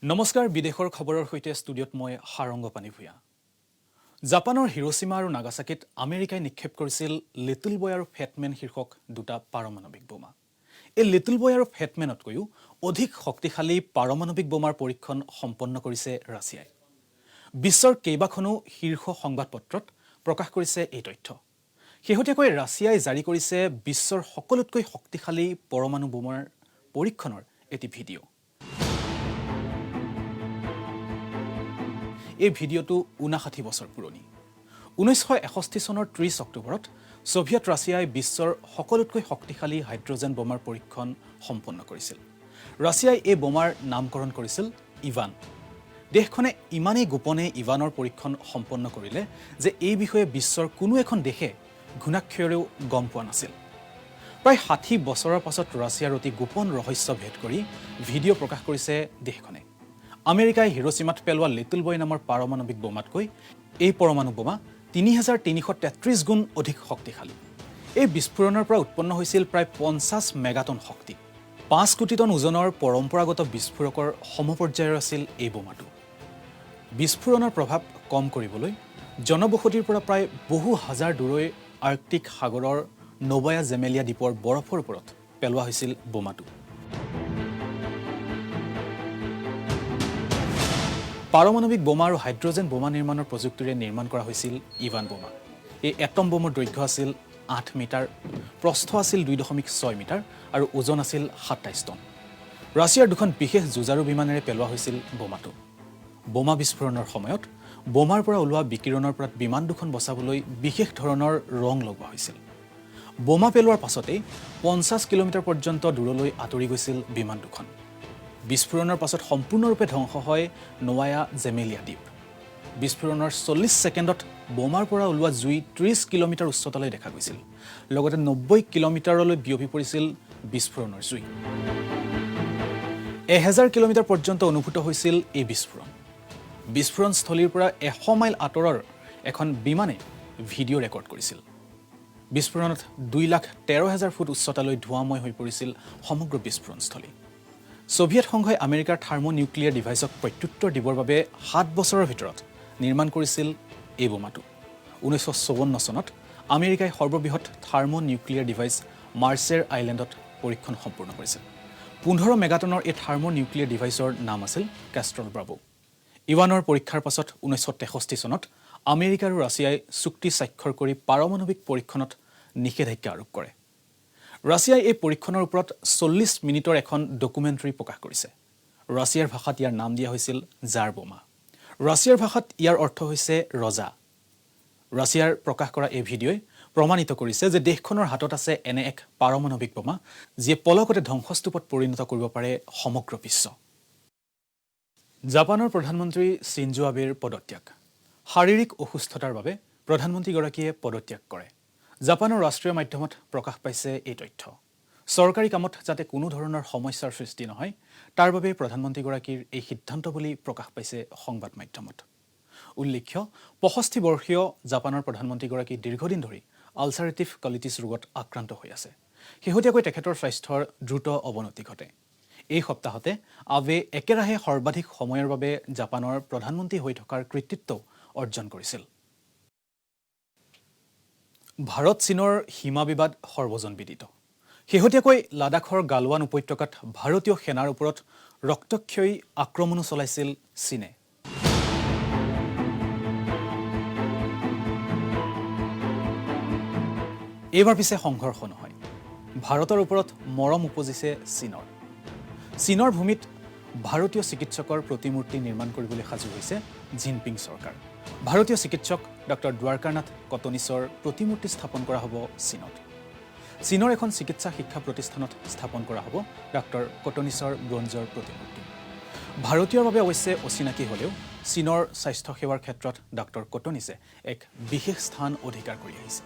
নমস্কাৰ বিদেশৰ খবৰৰ সৈতে ষ্টুডিঅ'ত মই হাৰংগ পানী ভূঞা জাপানৰ হিৰোশ্বিমা আৰু নাগাসাকিত আমেৰিকাই নিক্ষেপ কৰিছিল লিটল বয় আৰু ফেটমেন শীৰ্ষক দুটা পাৰমাণৱিক বোমা এই লিটল বয় আৰু ফেটমেনতকৈও অধিক শক্তিশালী পাৰমাণৱিক বোমাৰ পৰীক্ষণ সম্পন্ন কৰিছে ৰাছিয়াই বিশ্বৰ কেইবাখনো শীৰ্ষ সংবাদপত্ৰত প্ৰকাশ কৰিছে এই তথ্য শেহতীয়াকৈ ৰাছিয়াই জাৰি কৰিছে বিশ্বৰ সকলোতকৈ শক্তিশালী পৰমাণু বোমাৰ পৰীক্ষণৰ এটি ভিডিঅ' এই ভিডিঅ'টো 59 বছৰ পুৰণি 1961 চনৰ 30 অক্টোবৰত সোভিয়েট ৰাছিয়াই বিশ্বৰ সকলোতকৈ শক্তিশালী হাইড্ৰজেন বোমাৰ পৰীক্ষণ সম্পন্ন কৰিছিল ৰাছিয়াই এই বোমাৰ নামকৰণ কৰিছিল ইভান দেশখনে ইমানেই গোপনে ইভানৰ পৰীক্ষণ সম্পন্ন কৰিলে যে এই বিষয়ে বিশ্বৰ কোনো এখন দেশে ঘুণাক্ষৰেও গম পোৱা নাছিল প্ৰায় 60 বছৰৰ পাছত ৰাছিয়াৰ অতি গোপন ৰহস্য ভেদ কৰি ভিডিঅ' প্ৰকাশ কৰিছে দেশখনে আমেৰিকাই হিৰোশ্বিমাত পেলোৱা লিটল বয় নামৰ পাৰমাণৱিক বোমাতকৈ এই পৰমাণু বোমা 3333 গুণ অধিক শক্তিশালী এই বিস্ফোৰণৰ পৰা উৎপন্ন হৈছিল প্ৰায় 50 মেগাটন শক্তি 5 কোটি টন ওজনৰ পৰম্পৰাগত বিস্ফোৰকৰ সমপৰ্যায়ৰ আছিল এই বোমাটো বিস্ফোৰণৰ প্ৰভাৱ কম কৰিবলৈ জনবসতিৰ পৰা প্ৰায় বহু হাজাৰ দূৰৈ আৰ্কটিক সাগৰৰ নোভায়া জেমেলিয়া দ্বীপৰ বৰফৰ ওপৰত পেলোৱা হৈছিল বোমাটো পাৰমাণৱিক বোমা আৰু হাইড্ৰজেন বোমা নিৰ্মাণৰ প্ৰযুক্তিৰে নিৰ্মাণ কৰা হৈছিল ইভান বোমা এই এটম বোমৰ দৈৰ্ঘ্য আছিল 8 মিটাৰ প্ৰস্থ আছিল 2.6 মিটাৰ আৰু ওজন আছিল 27 টন ৰাছিয়াৰ দুখন বিশেষ যুঁজাৰু বিমানেৰে পেলোৱা হৈছিল বোমাটো বোমা বিস্ফোৰণৰ সময়ত বোমাৰ পৰা ওলোৱা বিকিৰণৰ পৰা বিমান দুখন বচাবলৈ বিশেষ ধৰণৰ ৰং লগোৱা হৈছিল বোমা পেলোৱাৰ পাছতে 50 কিলোমিটাৰ পৰ্যন্ত দূৰলৈ আঁতৰি গৈছিল বিমান দুখন বিস্ফোৰণৰ পাছত সম্পূৰ্ণৰূপে ধ্বংস হয় নোভায়া জেমেলিয়া দ্বীপ বিস্ফোৰণৰ 40 ছেকেণ্ডত বোমাৰ পৰা ওলোৱা জুই 30 কিলোমিটাৰ উচ্চতালৈ দেখা গৈছিল লগতে 90 কিলোমিটাৰলৈ বিয়পি পৰিছিল বিস্ফোৰণৰ জুই 1000 কিলোমিটাৰ পৰ্যন্ত অনুভূত হৈছিল এই বিস্ফোৰণ স্থলীৰ পৰা 100 মাইল আঁতৰৰ এখন বিমানে ভিডিঅ' ৰেকৰ্ড কৰিছিল বিস্ফোৰণত 2,13,000 ফুট উচ্চতালৈ ধোঁৱাময় হৈ পৰিছিল সমগ্ৰ বিস্ফোৰণস্থলী সোভিয়েট সংঘই আমেৰিকাৰ থাৰ্মোনিউক্লিয়াৰ ডিভাইচক প্ৰত্যুত্তৰ দিবৰ বাবে 7 বছৰৰ ভিতৰত নিৰ্মাণ কৰিছিল এই বোমাটো 1954 চনত আমেৰিকাই সৰ্ববৃহৎ থাৰ্মোনিউক্লিয়াৰ ডিভাইচ মাৰ্শ্বেৰ আইলেণ্ডত পৰীক্ষণ সম্পূৰ্ণ কৰিছিল 15 মেগাটনৰ এই থাৰ্মোনিউক্লিয়াৰ ডিভাইচৰ নাম আছিল কেষ্ট্ৰল ব্ৰাভো ইভানৰ পৰীক্ষাৰ পাছত 1963 চনত আমেৰিকা আৰু ৰাছিয়াই চুক্তি স্বাক্ষৰ কৰি পাৰমাণৱিক পৰীক্ষণত নিষেধাজ্ঞা আৰোপ কৰে ৰাছিয়াই এই পৰীক্ষণৰ ওপৰত 40 মিনিটৰ এখন ডকুমেণ্টাৰী প্ৰকাশ কৰিছে ৰাছিয়াৰ ভাষাত ইয়াৰ নাম দিয়া হৈছিল জাৰ বোমা ৰাছিয়াৰ ভাষাত ইয়াৰ অৰ্থ হৈছে ৰজা ৰাছিয়াৰ প্ৰকাশ কৰা এই ভিডিঅ'ই প্ৰমাণিত কৰিছে যে দেশখনৰ হাতত আছে এনে এক পাৰমাণৱিক বোমা যিয়ে পলকতে ধ্বংসস্তূপত পৰিণত কৰিব পাৰে সমগ্ৰ বিশ্ব জাপানৰ প্ৰধানমন্ত্ৰী শিনজো আবেৰ পদত্যাগ শাৰীৰিক অসুস্থতাৰ বাবে প্ৰধানমন্ত্ৰীগৰাকীয়ে পদত্যাগ কৰে জাপানৰ ৰাষ্ট্ৰীয় মাধ্যমত প্ৰকাশ পাইছে এই তথ্য চৰকাৰী কামত যাতে কোনো ধৰণৰ সমস্যাৰ সৃষ্টি নহয় তাৰ বাবে প্ৰধানমন্ত্ৰীগৰাকীৰ এই সিদ্ধান্ত বুলি প্ৰকাশ পাইছে সংবাদ মাধ্যমত উল্লেখ্য 65 বৰ্ষীয় জাপানৰ প্ৰধানমন্ত্ৰীগৰাকী দীৰ্ঘদিন ধৰি আলচাৰেটিভ কলিটিছ ৰোগত আক্ৰান্ত হৈ আছে শেহতীয়াকৈ তেখেতৰ স্বাস্থ্যৰ দ্ৰুত অৱনতি ঘটে এই সপ্তাহতে আবে একেৰাহে সৰ্বাধিক সময়ৰ বাবে জাপানৰ প্ৰধানমন্ত্ৰী হৈ থকাৰ কৃতিত্ব অৰ্জন কৰিছিল ভাৰত চীনৰ সীমা বিবাদ সৰ্বজনবিদিত শেহতীয়াকৈ লাডাখৰ গালৱান উপত্যকাত ভাৰতীয় সেনাৰ ওপৰত ৰক্তক্ষয়ী আক্ৰমণো চলাইছিল চীনে এইবাৰ পিছে সংঘৰ্ষ নহয় ভাৰতৰ ওপৰত মৰম উপজিছে চীনৰ ভূমিত ভাৰতীয় চিকিৎসকৰ প্ৰতিমূৰ্তি নিৰ্মাণ কৰিবলৈ সাজু হৈছে জিনপিং চৰকাৰ ভাৰতীয় চিকিৎসক ডক্টৰ দ্বাৰকানাথ কটনিছৰ প্ৰতিমূৰ্তি স্থাপন কৰা হ'ব চীনৰ এখন চিকিৎসা শিক্ষা প্ৰতিষ্ঠানত স্থাপন কৰা হ'ব ডক্টৰ কটনিছৰ ব্ৰঞ্জৰ প্ৰতিমূৰ্তি ভাৰতীয়ৰ বাবে অৱশ্যে অচিনাকি হ'লেও চীনৰ স্বাস্থ্য সেৱাৰ ক্ষেত্ৰত ডক্টৰ কটনিছে এক বিশেষ স্থান অধিকাৰ কৰি আহিছে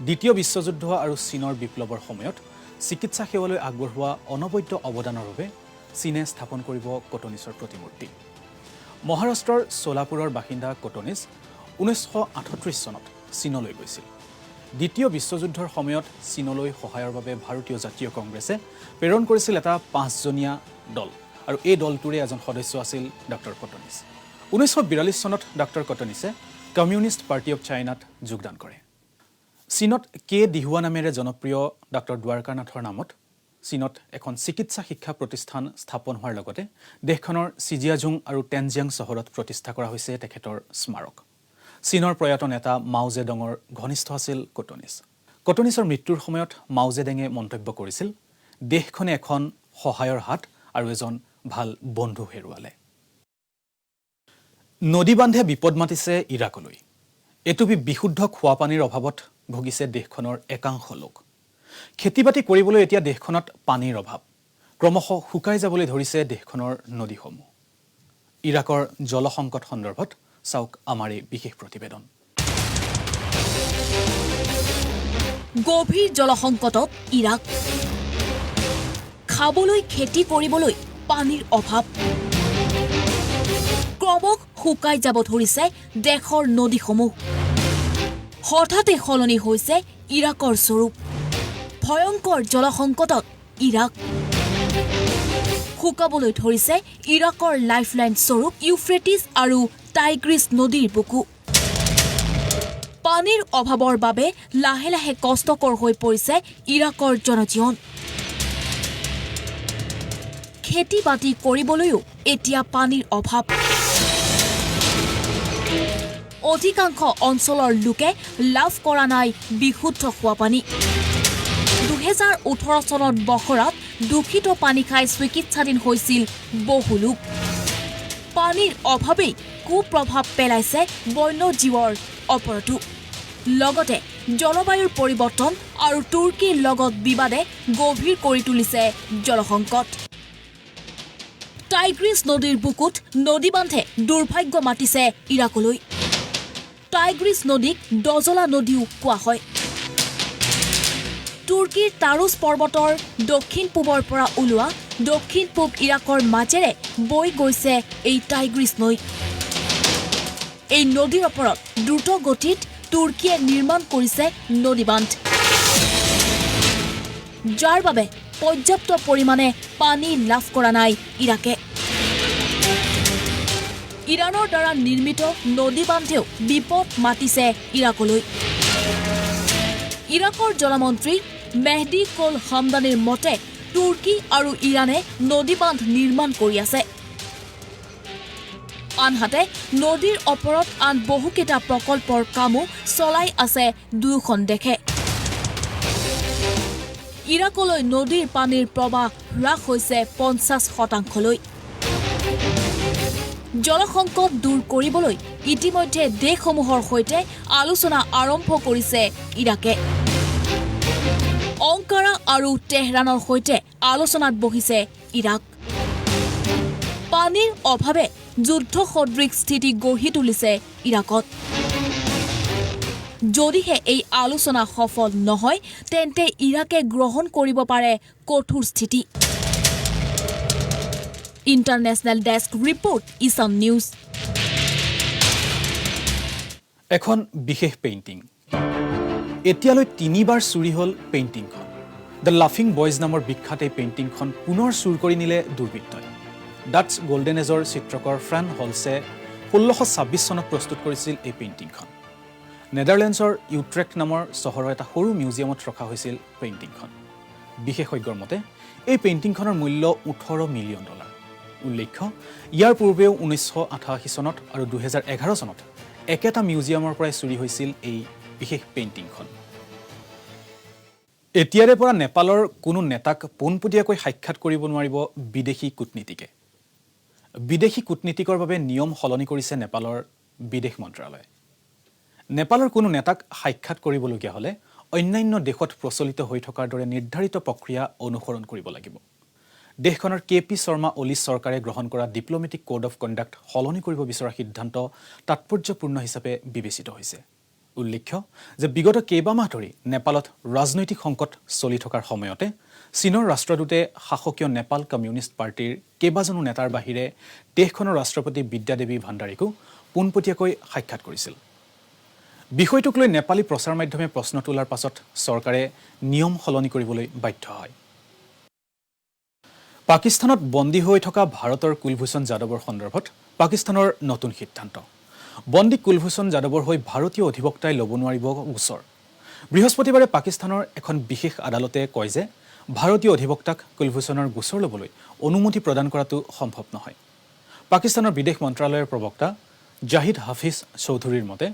দ্বিতীয় বিশ্বযুদ্ধ আৰু চীনৰ বিপ্লৱৰ সময়ত চিকিৎসা সেৱালৈ আগবঢ়োৱা অনবদ্য অৱদানৰ বাবে চীনে স্থাপন কৰিব কটনিছৰ প্ৰতিমূৰ্তি মহাৰাষ্ট্ৰৰ সোলাপুৰৰ বাসিন্দা কটনিছ 1938 চনত চীনলৈ গৈছিল দ্বিতীয় বিশ্বযুদ্ধৰ সময়ত চীনলৈ সহায়ৰ বাবে ভাৰতীয় জাতীয় কংগ্ৰেছে প্ৰেৰণ কৰিছিল এটা 5জনীয়া দল আৰু এই দলটোৰে এজন সদস্য আছিল ডক্টৰ কটনিছ 1942 চনত ডক্টৰ কটনিছে কমিউনিষ্ট পাৰ্টি অফ চাইনাত যোগদান কৰে চীনত কে দিহুৱা নামেৰে জনপ্ৰিয় ডক্টৰ দ্বাৰকানাথৰ নামত চীনত এখন চিকিৎসা শিক্ষা প্ৰতিষ্ঠান স্থাপন হোৱাৰ লগতে দেশখনৰ চিজিয়াজুং আৰু টেনজিয়াং চহৰত প্ৰতিষ্ঠা কৰা হৈছে তেখেতৰ স্মাৰক চীনৰ প্ৰয়াত নেতা মাও জেডঙৰ ঘনিষ্ঠ আছিল কটনিছৰ মৃত্যুৰ সময়ত মাও জেডঙে মন্তব্য কৰিছিল দেশখনে এখন সহায়ৰ হাত আৰু এজন ভাল বন্ধু হেৰুৱালে নদী বান্ধে বিপদ মাতিছে ইৰাকলৈ এটুপি বিশুদ্ধ খোৱা পানীৰ অভাৱত ভুগিছে দেশখনৰ একাংশ লোক খেতিবাতি কৰিবলৈ এতিয়া দেশখনত পানীৰ অভাৱ ক্ৰমশ শুকাই যাবলৈ ধৰিছে দেশখনৰ নদীসমূহ ইৰাকৰ জলসংকট সন্দৰ্ভত চাওক আমাৰ এই বিশেষ প্ৰতিবেদন গভীৰ জলসংকটত ইৰাক খাবলৈ খেতি কৰিবলৈ পানীৰ অভাৱ ক্ৰমশ শুকাই যাব ধৰিছে দেশৰ নদীসমূহ হঠাতে সলনি হৈছে ইৰাকৰ স্বৰূপ ভয়ংকৰ জলসংকটত ইৰাক শুকাবলৈ ধৰিছে ইৰাকৰ লাইফলাইন স্বৰূপ ইউফ্ৰেটিছ আৰু টাইগ্ৰিছ নদীৰ বুকু পানীৰ অভাৱৰ বাবে লাহে লাহে কষ্টকৰ হৈ পৰিছে ইৰাকৰ জনজীৱন খেতি বাতি কৰিবলৈও এতিয়া পানীৰ অভাৱ অধিকাংশ অঞ্চলৰ লোকে লাভ কৰা নাই বিশুদ্ধ খোৱা পানী 2018 চনত বখৰাত দূষিত পানী খাই চিকিৎসাধীন হৈছিল বহু লোক পানীৰ অভাৱেই কুপ্ৰভাৱ পেলাইছে বন্যজীৱৰ ওপৰতো লগতে জলবায়ুৰ পৰিৱৰ্তন আৰু তুৰ্কীৰ লগত বিবাদে গভীৰ কৰি তুলিছে জলসংকট টাইগ্ৰিছ নদীৰ বুকুত নদী বান্ধে দুৰ্ভাগ্য মাতিছে ইৰাকলৈ টাইগ্ৰিছ নদীক দজলা নদীও কোৱা হয় তুৰ্কীৰ তাৰুছ পৰ্বতৰ দক্ষিণ পূবৰ পৰা ওলোৱা দক্ষিণ পূব ইৰাকৰ মাজেৰে বৈ গৈছে এই টাইগ্ৰিছ নৈ এই নদীৰ ওপৰত দ্ৰুত গতিত তুৰ্কীয়ে নিৰ্মাণ কৰিছে নদী বান্ধ যাৰ বাবে পৰ্যাপ্ত পৰিমাণে পানী লাভ কৰা নাই ইৰাকে ইৰানৰ দ্বাৰা নিৰ্মিত নদী বান্ধেও বিপদ মাতিছে ইৰাকলৈ ইৰাকৰ জলমন্ত্ৰী মেহদি কোল হামদানিৰ মতে তুৰ্কী আৰু ইৰানে নদী বান্ধ নিৰ্মাণ কৰি আছে আনহাতে নদীৰ ওপৰত আন বহুকেইটা প্ৰকল্পৰ কামো চলাই আছে দুয়োখন দেশে ইৰাকলৈ নদীৰ পানীৰ প্ৰৱাহ হ্ৰাস হৈছে 50%লৈ জলসংকট দূৰ কৰিবলৈ ইতিমধ্যে দেশসমূহৰ সৈতে আলোচনা আৰম্ভ কৰিছে ইৰাকে অংকাৰা আৰু তেহৰানৰ সৈতে আলোচনাত বহিছে ইৰাক পানীৰ অভাৱে যুদ্ধ সদৃশ স্থিতি গঢ়ি তুলিছে ইৰাকত যদিহে এই আলোচনা সফল নহয় তেন্তে ইৰাকে গ্ৰহণ কৰিব পাৰে কঠোৰ স্থিতি ইণ্টাৰনেশ্যনেল ডেস্ক ৰিপৰ্ট ইছান নিউজ এখন বিশেষ পেইণ্টিং এতিয়ালৈ 3বাৰ চুৰি হ'ল পেইণ্টিংখন দ্য লাফিং বয়জ নামৰ বিখ্যাত এই পেইণ্টিংখন পুনৰ চুৰ কৰি নিলে দুৰ্বৃত্তই ডাটছ গোল্ডেন এজৰ চিত্ৰকৰ ফ্ৰান হলছে 1626 চনত প্ৰস্তুত কৰিছিল এই পেইণ্টিংখন নেদাৰলেণ্ডছৰ ইউট্ৰেক্ট নামৰ চহৰৰ এটা সৰু মিউজিয়ামত ৰখা হৈছিল পেইণ্টিংখন বিশেষজ্ঞৰ মতে এই পেইণ্টিংখনৰ মূল্য $18 মিলিয়ন উল্লেখ্য ইয়াৰ পূৰ্বেও 1988 চনত আৰু 2011 চনত একেটা মিউজিয়ামৰ পৰাই চুৰি হৈছিল এই বিশেষ পেইণ্টিংখন এতিয়াৰে পৰা নেপালৰ কোনো নেতাক পোনপটীয়াকৈ সাক্ষাৎ কৰিব নোৱাৰিব বিদেশী কূটনীতিকে বিদেশী কূটনীতিকৰ বাবে নিয়ম সলনি কৰিছে নেপালৰ বিদেশ মন্ত্ৰালয় নেপালৰ কোনো নেতাক সাক্ষাৎ কৰিবলগীয়া হ'লে অন্যান্য দেশত প্ৰচলিত হৈ থকাৰ দৰে নিৰ্ধাৰিত প্ৰক্ৰিয়া অনুসৰণ কৰিব লাগিব দেশখনৰ কেপি শৰ্মা অলি চৰকাৰে গ্ৰহণ কৰা ডিপ্লমেটিক কোড অফ কণ্ডাক্ট সলনি কৰিব বিচৰা সিদ্ধান্ত তাৎপৰ্যপূৰ্ণ হিচাপে বিবেচিত হৈছে উল্লেখ্য যে বিগত কেইবামাহ ধৰি নেপালত ৰাজনৈতিক সংকট চলি থকাৰ সময়তে চীনৰ ৰাষ্ট্ৰদূতে শাসকীয় নেপাল কমিউনিষ্ট পাৰ্টিৰ কেইবাজনো নেতাৰ বাহিৰে দেশখনৰ ৰাষ্ট্ৰপতি বিদ্যাদেৱী ভাণ্ডাৰীকো পোনপটীয়াকৈ সাক্ষাৎ কৰিছিল বিষয়টোক লৈ নেপালী প্ৰচাৰ মাধ্যমে প্ৰশ্ন তোলাৰ পাছত চৰকাৰে নিয়ম সলনি কৰিবলৈ বাধ্য হয় পাকিস্তানত বন্দী হৈ থকা ভাৰতৰ কুলভূষণ যাদৱৰ সন্দৰ্ভত পাকিস্তানৰ নতুন সিদ্ধান্ত। বন্দী কুলভূষণ যাদৱৰ হৈ ভাৰতীয় অধিবক্তাই ল'ব নোৱাৰিব গোচৰ। বৃহস্পতিবাৰে পাকিস্তানৰ এখন বিশেষ আদালতে কয় যে ভাৰতীয় অধিবক্তাক কুলভূষণৰ গোচৰ ল'বলৈ অনুমতি প্ৰদান কৰাটো সম্ভৱ নহয়। পাকিস্তানৰ বিদেশ মন্ত্ৰালয়ৰ প্ৰবক্তা জাহিদ হাফিজ চৌধুৰীৰ মতে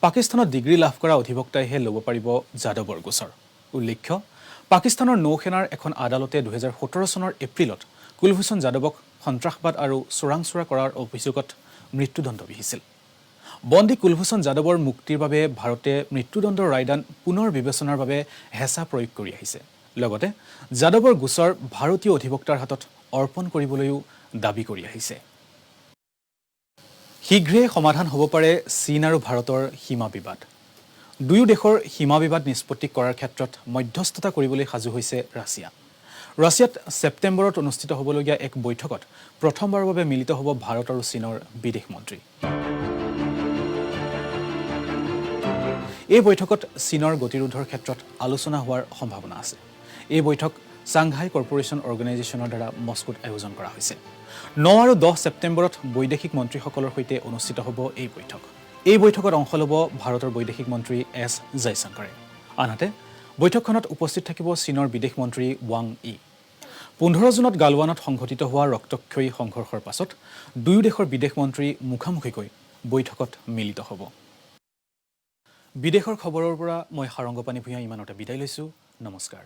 পাকিস্তানত ডিগ্ৰী লাভ কৰা অধিবক্তাইহে ল'ব পাৰিব যাদৱৰ গোচৰ। উল্লেখ্য, পাকিস্তানৰ নৌসেনাৰ এখন আদালতে 2017 চনৰ এপ্ৰিলত কুলভূষণ যাদৱক সন্ত্ৰাসবাদ আৰু চোৰাংচোৰা কৰাৰ অভিযোগত মৃত্যুদণ্ড বিহিছিল। বন্দী কুলভূষণ যাদৱৰ মুক্তিৰ বাবে ভাৰতে মৃত্যুদণ্ডৰ ৰায়দান পুনৰ বিবেচনাৰ বাবে হেঁচা প্ৰয়োগ কৰি আহিছে। লগতে যাদৱৰ গোচৰ ভাৰতীয় অধিবক্তাৰ হাতত অৰ্পণ কৰিবলৈও দাবী কৰি আহিছে। শীঘ্ৰে সমাধান হ'ব পাৰে চীন আৰু ভাৰতৰ সীমা বিবাদ। দুয়ো দেশৰ সীমা বিবাদ নিষ্পত্তি কৰাৰ ক্ষেত্ৰত মধ্যস্থতা কৰিবলৈ সাজু হৈছে ৰাছিয়া। ৰাছিয়াত ছেপ্টেম্বৰত অনুষ্ঠিত হ'বলগীয়া এক বৈঠকত প্ৰথমবাৰৰ বাবে মিলিত হ'ব ভাৰত আৰু চীনৰ বিদেশ মন্ত্ৰী। এই বৈঠকত চীনৰ গতিৰোধৰ ক্ষেত্ৰত আলোচনা হোৱাৰ সম্ভাৱনা আছে। এই বৈঠক চাংঘাই কৰ্পোৰেশ্যন অৰ্গেনাইজেশ্যনৰ দ্বাৰা মস্কোত আয়োজন কৰা হৈছে। 9 আৰু 10 ছেপ্টেম্বৰত বৈদেশিক মন্ত্ৰীসকলৰ সৈতে অনুষ্ঠিত হ'ব এই বৈঠক। এই বৈঠকত অংশ ল'ব ভাৰতৰ বৈদেশিক মন্ত্ৰী এছ জয়শংকৰে। আনহাতে বৈঠকখনত উপস্থিত থাকিব চীনৰ বিদেশ মন্ত্ৰী ৱাং ই। 15 জুনত গালৱানত সংঘটিত হোৱা ৰক্তক্ষয়ী সংঘৰ্ষৰ পাছত দুয়ো দেশৰ বিদেশ মন্ত্ৰী মুখামুখিকৈ বৈঠকত মিলিত হ'ব। বিদেশৰ খবৰৰ পৰা মই সাৰংগপানী ভূঞা ইমানতে বিদায় লৈছোঁ। নমস্কাৰ।